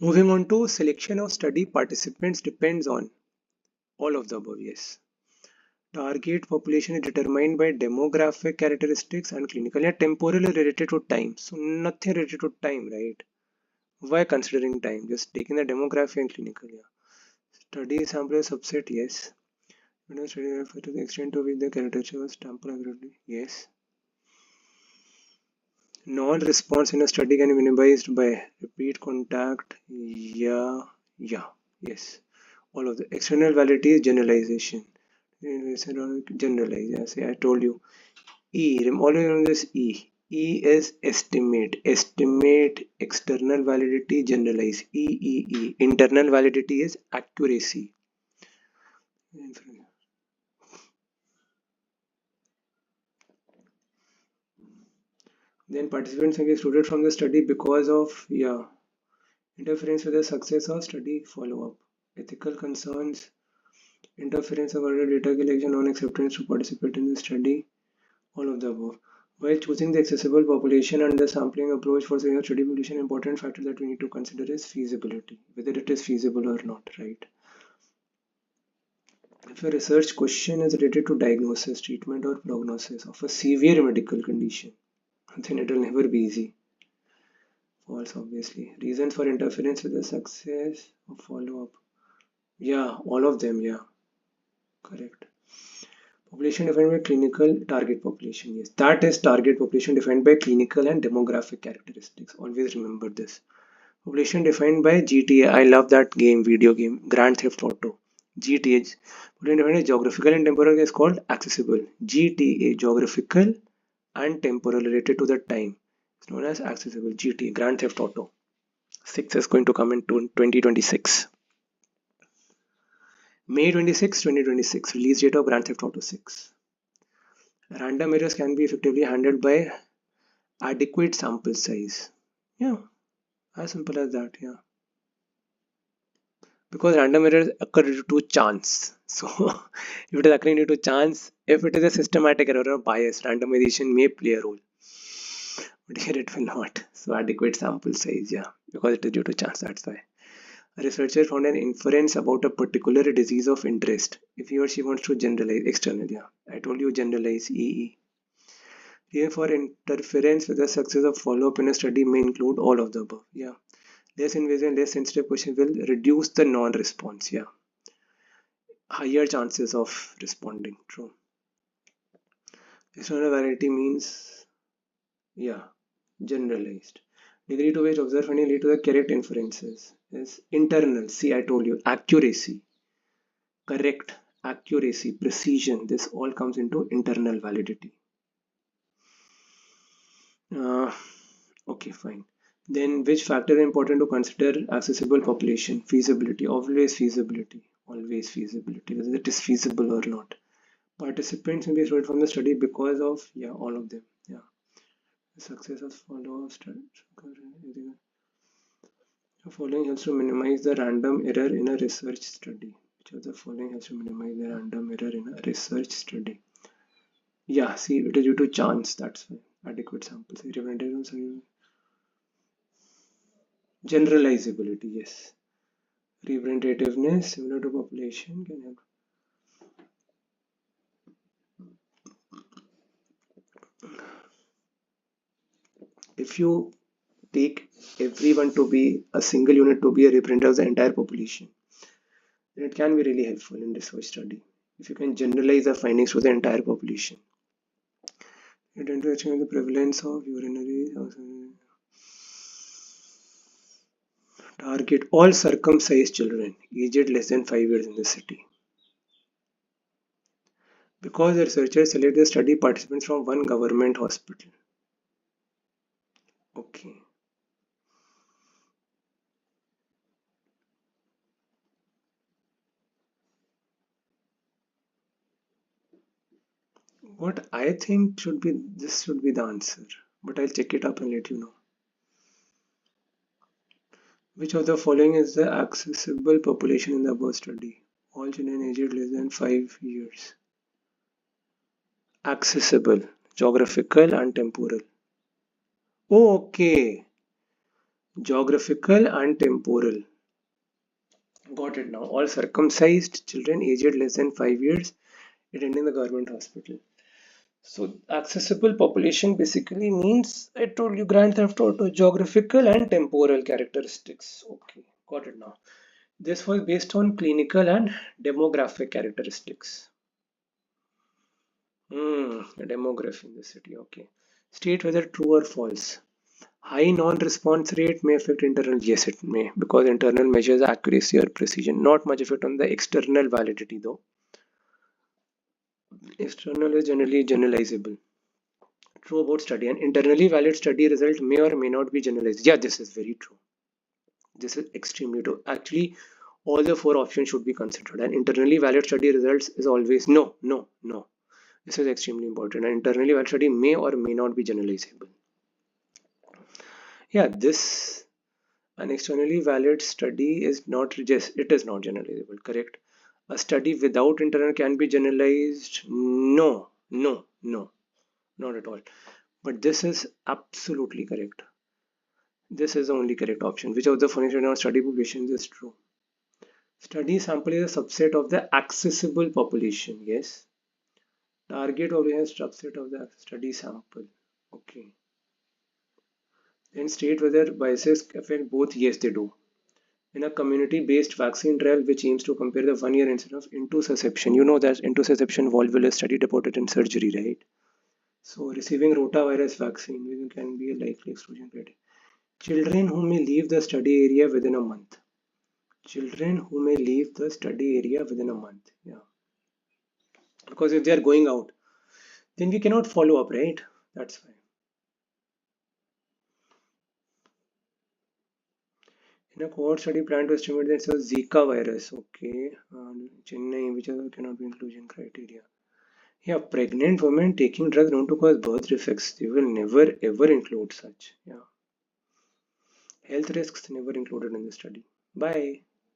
Moving on to selection of study participants depends on all of the above. Yes. Target population is determined by demographic characteristics and clinical and temporally related to time. So nothing related to time, right? Why considering time? Just taking the demography and clinical. Yeah. Study sample subset. Yes. Study refer to the extent to which the characteristics sample accurately. Yes. Non-response in a study can be minimized by repeat contact. Yeah. Yeah. Yes. All of the external validity is generalization. Generalize. Yes, I told you. Always remember this E. E is estimate. Estimate external validity, generalize. E. Internal validity is accuracy. Then participants can be excluded from the study because of interference with the success of study follow-up. Ethical concerns, interference of other data collection, non-acceptance to participate in the study, all of the above. While choosing the accessible population and the sampling approach for the study population, important factor that we need to consider is feasibility, whether it is feasible or not, right? If a research question is related to diagnosis, treatment, or prognosis of a severe medical condition, then it will never be easy. False, obviously. Reasons for interference with the success of follow-up. Yeah, all of them, yeah. Correct. Population defined by clinical target population. Yes, that is target population defined by clinical and demographic characteristics. Always remember this. Population defined by GTA. I love that game, video game, Grand Theft Auto. GTA. Population defined by geographical and temporal is called accessible. GTA, geographical and temporal related to the time. It's known as accessible. GTA, Grand Theft Auto. 6 is going to come in 2026. May 26, 2026. Release date of Grand Theft Auto 6. Random errors can be effectively handled by adequate sample size. Yeah, as simple as that. Yeah, because random errors occur due to chance. So if it is occurring due to chance, if it is a systematic error or bias, randomization may play a role, but here it will not. So adequate sample size. Yeah, because it is due to chance. That's why. A researcher found an inference about a particular disease of interest. If he or she wants to generalize external, yeah, I told you generalize EE. Therefore, interference with the success of follow-up in a study may include all of the above. Yeah. Less invasive, less sensitive question will reduce the non-response. Yeah. Higher chances of responding. True. External variety means, yeah, generalized. Degree to which observation lead to the correct inferences is internal. See, I told you, accuracy, correct, accuracy, precision. This all comes into internal validity. Uh, okay, fine. Then which factor is important to consider accessible population? Feasibility, always feasibility, always feasibility, whether it is feasible or not. Participants may be excluded from the study because of, yeah, all of them. Yeah. The success of follow-up study. The following helps to minimize the random error in a research study. Which of the following helps to minimize the random error in a research study? Yeah, see, it is due to chance. That's why. Adequate samples. Generalizability, yes. Representativeness similar to population can help. If you take everyone to be a single unit to be a representative of the entire population, then it can be really helpful in research study. If you can generalize the findings to the entire population. Identifying the prevalence of urinary target all circumcised children aged less than 5 years in the city. Because the researchers select the study participants from one government hospital. Okay. What I think should be this should be the answer, but I'll check it up and let you know. Which of the following is the accessible population in the above study? All children aged less than 5 years. Accessible, geographical and temporal. Oh, okay. Geographical and temporal. Got it now. All circumcised children aged less than 5 years attending the government hospital. So accessible population basically means, I told you, Grand Theft Auto, geographical and temporal characteristics. Okay, got it now. This was based on clinical and demographic characteristics. Demography in the city. Okay. State whether true or false. High non-response rate may affect internal. Yes, it may, because internal measures accuracy or precision. Not much effect on the external validity though. External is generally generalizable. True about study. An internally valid study result may or may not be generalized. Yeah, this is very true. This is extremely true. Actually, all the four options should be considered. An internally valid study results is always no, no, no. This is extremely important. An internally valid study may or may not be generalizable. Yeah, this an externally valid study is not just, it is not generalizable. Correct. A study without internal can be generalized. No, no, no, not at all. But this is absolutely correct. This is the only correct option. Which of the following study populations is true? Study sample is a subset of the accessible population. Yes. Target population is subset of the study sample. Okay. Then state whether biases affect both. Yes, they do. In a community-based vaccine trial which aims to compare the 1 year incidence of intussusception. You know that intussusception volvulus study reported in surgery, right? So receiving rotavirus vaccine can be a likely exclusion criteria. Children who may leave the study area within a month. Children who may leave the study area within a month. Yeah. Because if they are going out, then we cannot follow up, right? That's why. In a cohort study planned to estimate that it's a Zika virus. Okay. Chennai, which cannot be inclusion criteria. Yeah, pregnant women taking drugs known to cause birth defects, they will never ever include such. Yeah. Health risks never included in the study. Bye.